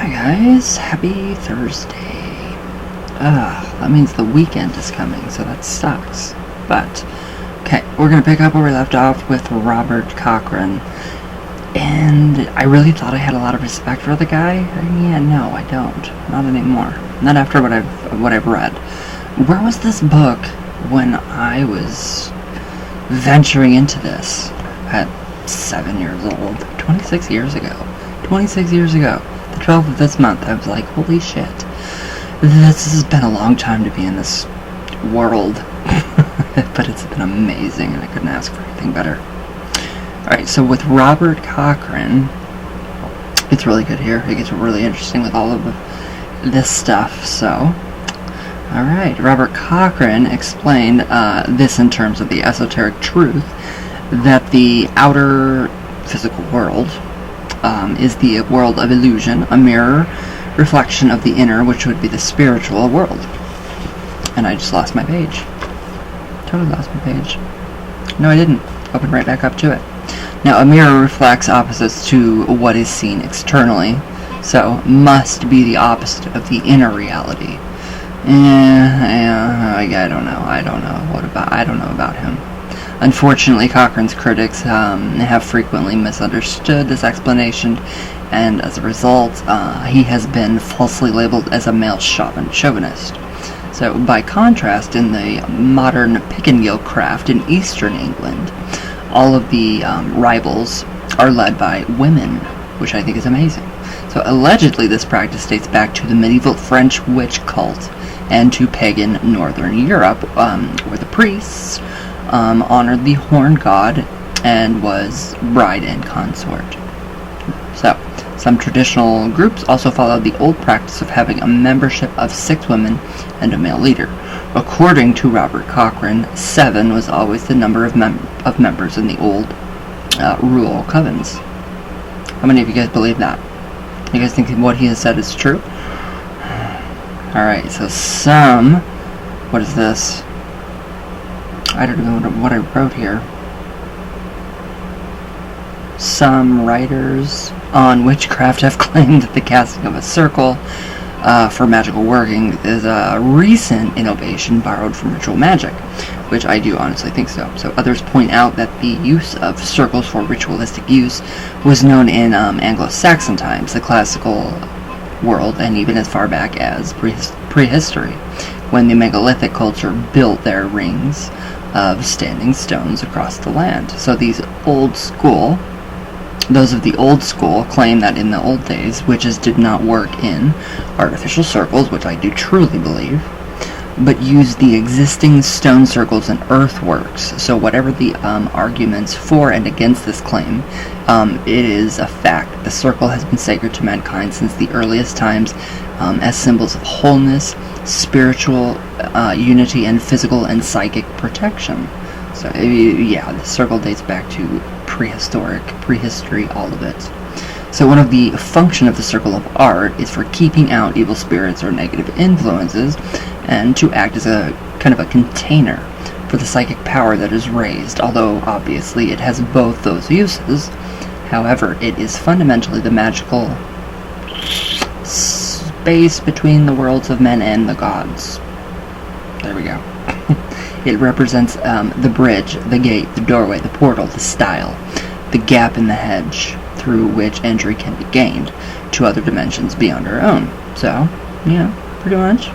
Hi guys, happy Thursday. That means the weekend is coming, so that sucks. But, okay, we're gonna pick up where we left off with Robert Cochrane. And I really thought I had a lot of respect for the guy. Yeah, no, I don't. Not anymore. Not after what I've read. Where was this book when I was venturing into this at 7 years old? 26 years ago. 26 years ago. The 12th of this month, I was like, holy shit. This has been a long time to be in this world. But it's been amazing, and I couldn't ask for anything better. Alright, so with Robert Cochrane, it's really good here. It gets really interesting with all of this stuff, so... Alright, Robert Cochrane explained this in terms of the esoteric truth that the outer physical world is the world of illusion, a mirror reflection of the inner, which would be the spiritual world. And I just lost my page. Totally lost my page. No, I didn't. Open right back up to it. Now, a mirror reflects opposites to what is seen externally, so must be the opposite of the inner reality. I don't know. I don't know about him. Unfortunately, Cochrane's critics have frequently misunderstood this explanation, and as a result, he has been falsely labeled as a male chauvinist. So, by contrast, in the modern pick-and-gill craft in eastern England, all of the rivals are led by women, which I think is amazing. So, allegedly, this practice dates back to the medieval French witch cult and to pagan northern Europe, where the priests honored the horn god and was bride and consort. So, some traditional groups also followed the old practice of having a membership of 6 women and a male leader. According to Robert Cochrane, 7 was always the number of members in the old rural covens. How many of you guys believe that? You guys think what he has said is true? Alright, so what is this? I don't know what I wrote here. Some writers on witchcraft have claimed that the casting of a circle for magical working is a recent innovation borrowed from ritual magic, which I do honestly think so. So others point out that the use of circles for ritualistic use was known in Anglo-Saxon times, the classical world, and even as far back as prehistory, when the megalithic culture built their rings of standing stones across the land. So those of the old school claim that in the old days, witches did not work in artificial circles, which I do truly believe, but used the existing stone circles and earthworks. So whatever the arguments for and against this claim, it is a fact. The circle has been sacred to mankind since the earliest times as symbols of wholeness, spiritual unity, and physical and psychic protection. So, yeah, the circle dates back to prehistory, all of it. So one of the function of the circle of art is for keeping out evil spirits or negative influences, and to act as a kind of a container for the psychic power that is raised, although obviously it has both those uses. However, it is fundamentally the magical space between the worlds of men and the gods. There we go. It represents the bridge, the gate, the doorway, the portal, the stile, the gap in the hedge through which entry can be gained to other dimensions beyond our own. So, yeah, pretty much.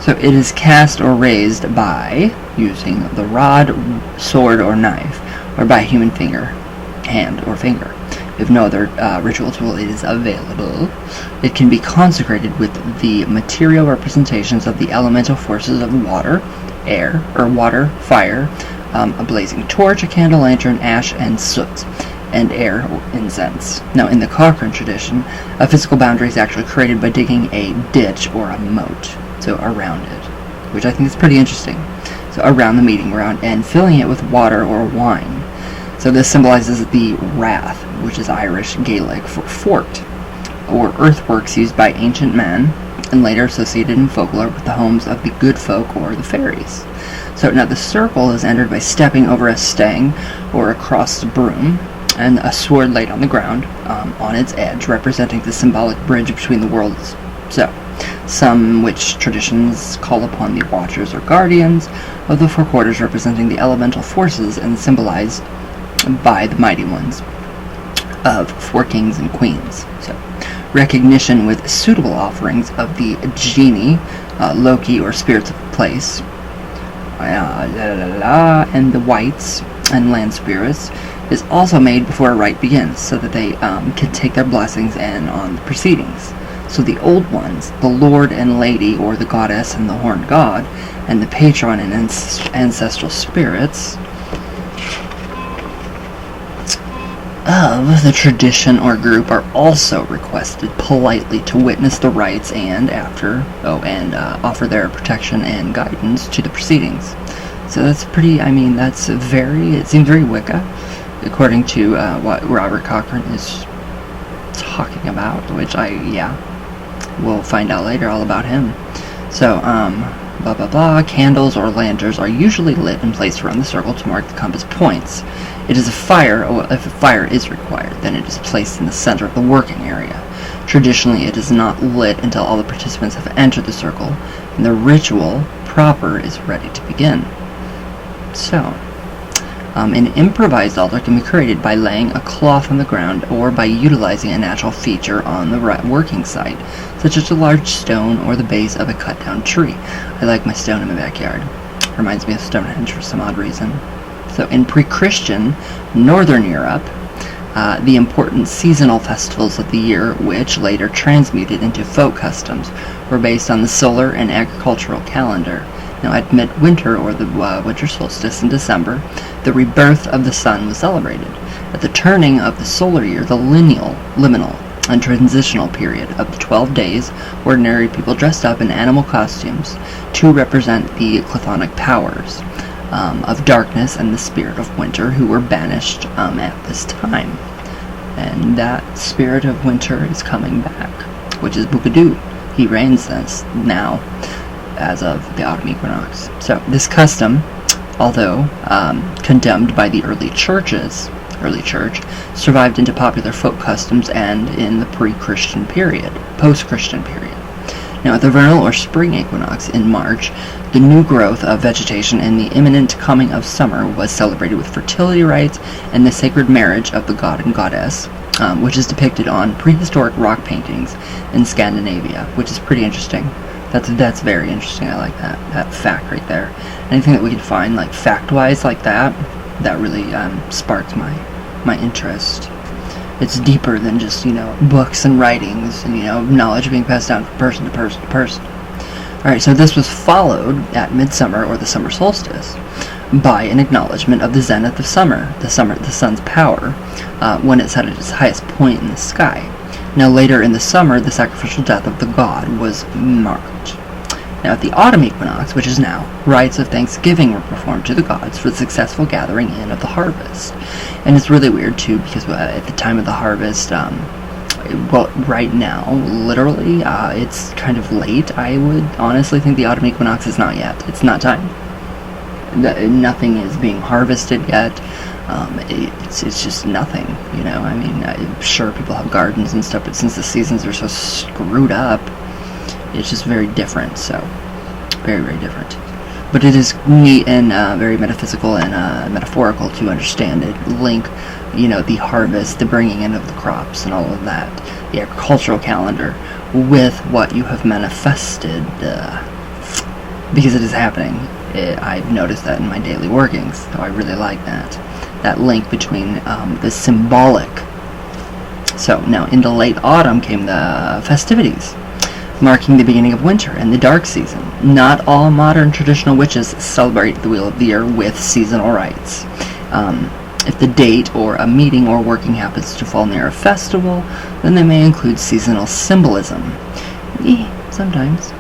So it is cast or raised by using the rod, sword, or knife, or by a human hand or finger. If no other ritual tool is available, it can be consecrated with the material representations of the elemental forces of water, air, or water, fire, a blazing torch, a candle, lantern, ash, and soot, and air or incense. Now, in the Cochrane tradition, a physical boundary is actually created by digging a ditch or a moat, so around it, which I think is pretty interesting. So around the meeting ground, and filling it with water or wine. So this symbolizes the rath, which is Irish Gaelic for fort, or earthworks used by ancient men, and later associated in folklore with the homes of the good folk or the fairies. So now the circle is entered by stepping over a stang or across a broom, and a sword laid on the ground on its edge, representing the symbolic bridge between the worlds. So, some witch traditions call upon the watchers or guardians of the four quarters, representing the elemental forces and symbolized by the mighty ones of four kings and queens. So, recognition with suitable offerings of the genie, Loki, or spirits of the place, and the wights and land spirits is also made before a rite begins, so that they can take their blessings in on the proceedings. So the old ones, the lord and lady, or the goddess and the horned god, and the patron and ancestral spirits of the tradition or group are also requested politely to witness the rites and offer their protection and guidance to the proceedings. So that's pretty, it seems very Wicca, according to what Robert Cochrane is talking about, which we'll find out later all about him. So, candles or lanterns are usually lit and placed around the circle to mark the compass points. It is if a fire is required, then it is placed in the center of the working area. Traditionally, it is not lit until all the participants have entered the circle, and the ritual proper is ready to begin. So, an improvised altar can be created by laying a cloth on the ground or by utilizing a natural feature on the working site, such as a large stone or the base of a cut-down tree. I like my stone in my backyard. Reminds me of Stonehenge for some odd reason. So in pre-Christian Northern Europe, the important seasonal festivals of the year, which later transmuted into folk customs, were based on the solar and agricultural calendar. Now, at midwinter, or the winter solstice in December, the rebirth of the sun was celebrated. At the turning of the solar year, the liminal, and transitional period of the 12 days, ordinary people dressed up in animal costumes to represent the chthonic powers of darkness and the spirit of winter, who were banished at this time. And that spirit of winter is coming back, which is Bukadu. He reigns now, as of the autumn equinox. So this custom, although condemned by the early church, survived into popular folk customs and in the pre-Christian period, post-Christian period. Now, at the vernal or spring equinox in March, the new growth of vegetation and the imminent coming of summer was celebrated with fertility rites and the sacred marriage of the god and goddess, which is depicted on prehistoric rock paintings in Scandinavia, which is pretty interesting. That's very interesting. I like that fact right there. Anything that we can find, like fact-wise, like that really sparks my interest. It's deeper than just books and writings and knowledge being passed down from person to person to person. All right, so this was followed at midsummer or the summer solstice by an acknowledgement of the zenith of summer, the sun's power, when it's at its highest point in the sky. Now later in the summer, the sacrificial death of the god was marked. Now at the autumn equinox, which is now, rites of thanksgiving were performed to the gods for the successful gathering in of the harvest. And it's really weird too, because at the time of the harvest, right now, literally, it's kind of late. I would honestly think the autumn equinox is not yet. It's not time. Nothing is being harvested yet. It's just nothing, I'm sure people have gardens and stuff, but since the seasons are so screwed up, it's just very different, so very, very different. But it is neat and very metaphysical and metaphorical to understand it, link, the harvest, the bringing in of the crops and all of that, the agricultural calendar, with what you have manifested, because it is happening. I've noticed that in my daily workings, so I really like that link between the symbolic. So now into late autumn came the festivities, marking the beginning of winter and the dark season. Not all modern traditional witches celebrate the Wheel of the Year with seasonal rites. If the date or a meeting or working happens to fall near a festival, then they may include seasonal symbolism. Sometimes.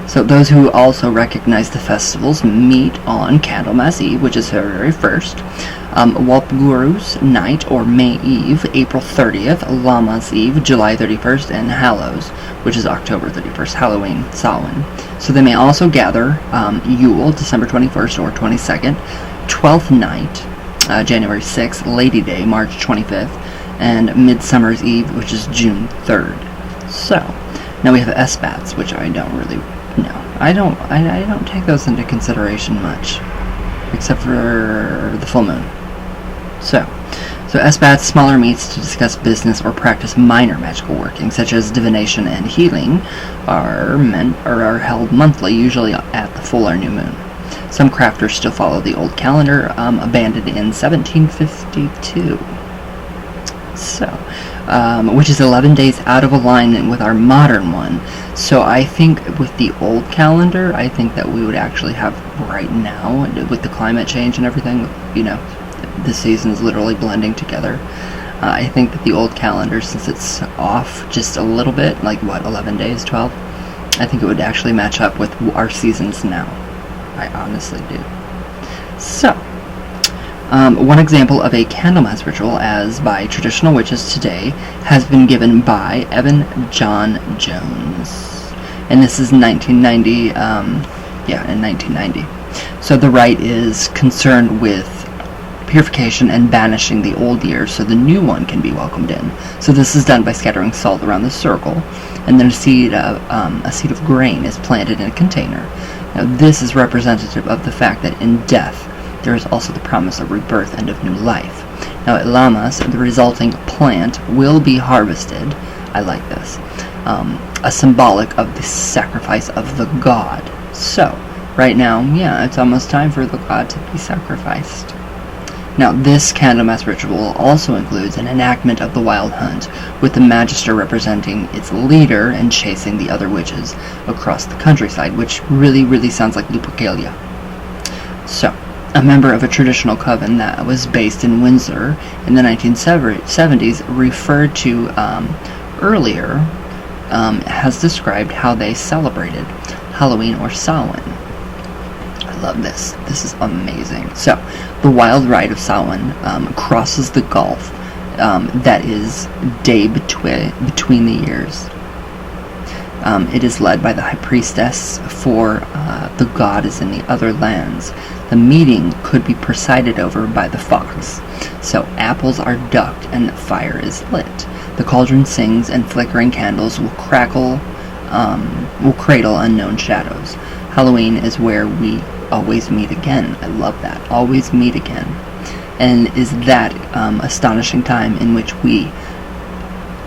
So those who also recognize the festivals meet on Candlemas Eve, which is February 1st, Walpurgis Night or May Eve, April 30th, Lammas Eve, July 31st, and Hallows, which is October 31st, Halloween, Samhain. So they may also gather Yule, December 21st or 22nd, Twelfth Night, January 6th, Lady Day, March 25th, and Midsummer's Eve, which is June 3rd. So, now we have S-bats, which I don't really know. I don't take those into consideration much, except for the full moon. So S-bats, smaller meets to discuss business or practice minor magical working, such as divination and healing, are held monthly, usually at the full or new moon. Some crafters still follow the old calendar, abandoned in 1752. So, which is 11 days out of alignment with our modern one. So I think with the old calendar, I think that we would actually have right now, with the climate change and everything, the seasons literally blending together. I think that the old calendar, since it's off just a little bit, 11 days, 12, I think it would actually match up with our seasons now. I honestly do. So, one example of a Candlemas ritual, as by traditional witches today, has been given by Evan John Jones. And this is 1990, in 1990. So the rite is concerned with purification and banishing the old year so the new one can be welcomed in. So this is done by scattering salt around the circle, and then a seed of grain is planted in a container. Now this is representative of the fact that in death there is also the promise of rebirth and of new life. Now at Lammas, the resulting plant will be harvested. I like this. A symbolic of the sacrifice of the god. So, right now, it's almost time for the god to be sacrificed. Now, this Candlemas ritual also includes an enactment of the Wild Hunt, with the Magister representing its leader and chasing the other witches across the countryside, which really, really sounds like Lupercalia. So, a member of a traditional coven that was based in Windsor in the 1970s, referred to earlier, has described how they celebrated Halloween or Samhain. I love this. This is amazing. So, the wild rite of Samhain crosses the gulf that is day between the years. It is led by the high priestess, for the god is in the other lands. The meeting could be presided over by the fox. So apples are ducked and fire is lit. The cauldron sings and flickering candles will cradle unknown shadows. Halloween is where we always meet again. I love that. Always meet again. And is that astonishing time in which we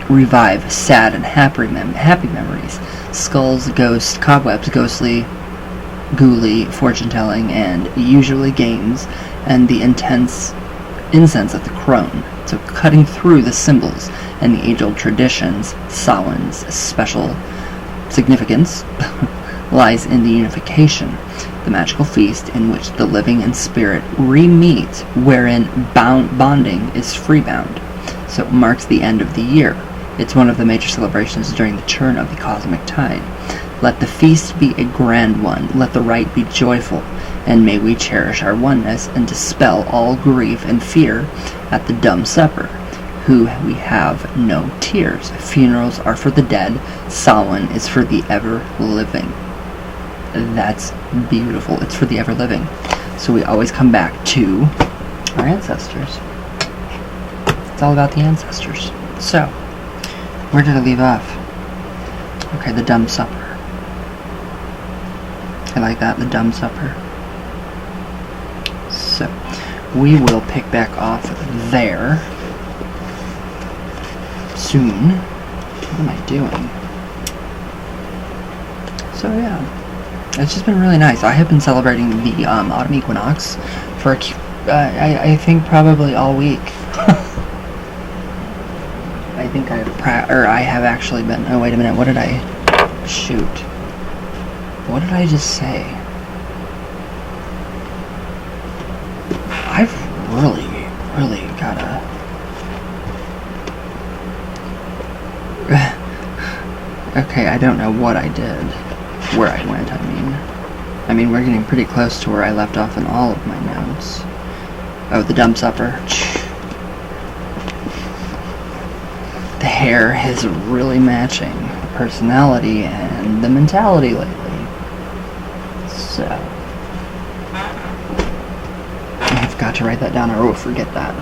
revive sad and happy memories. Skulls, ghosts, cobwebs, ghostly, ghouly, fortune-telling, and usually games, and the intense incense of the crone. So cutting through the symbols and the age-old traditions, Samhain's special significance lies in the unification, the magical feast in which the living and spirit re-meet, wherein bonding is free-bound. So it marks the end of the year. It's one of the major celebrations during the turn of the cosmic tide. Let the feast be a grand one. Let the rite be joyful. And may we cherish our oneness and dispel all grief and fear at the dumb supper, who we have no tears. Funerals are for the dead. Samhain is for the ever-living. That's beautiful. It's for the ever-living. So we always come back to our ancestors. It's all about the ancestors. So, where did I leave off? Okay, the dumb supper. I like that, the dumb supper. So, we will pick back off there soon. What am I doing? So yeah, it's just been really nice. I have been celebrating the autumn equinox for I think probably all week. I think I have actually been. Oh wait a minute, what did I shoot? What did I just say? I've really gotta... Okay, I don't know what I did. Where I went, I mean, we're getting pretty close to where I left off in all of my notes. Oh, the dumb supper. The hair is really matching the personality and the mentality lately. So, I've I've got to write that down or I will forget that.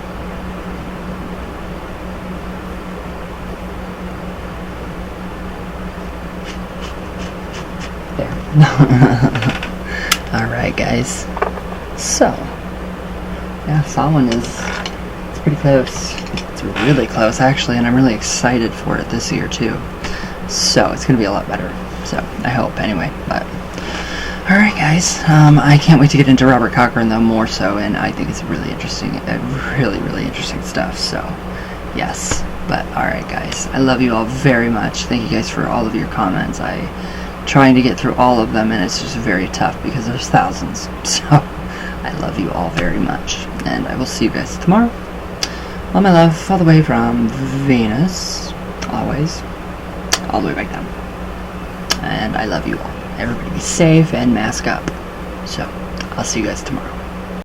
There. Alright, guys. So, yeah, Samhain it's pretty close. It's really close, actually, and I'm really excited for it this year, too. So, it's going to be a lot better. So, I hope, anyway. But, alright, guys. I can't wait to get into Robert Cochrane, though, more so, and I think it's really interesting. Really interesting stuff. So, yes. But, alright, guys. I love you all very much. Thank you guys for all of your comments. I'm trying to get through all of them, and it's just very tough because there's thousands. So, I love you all very much, and I will see you guys tomorrow. All my love, all the way from Venus, always, all the way back down. And I love you all. Everybody be safe and mask up. So, I'll see you guys tomorrow.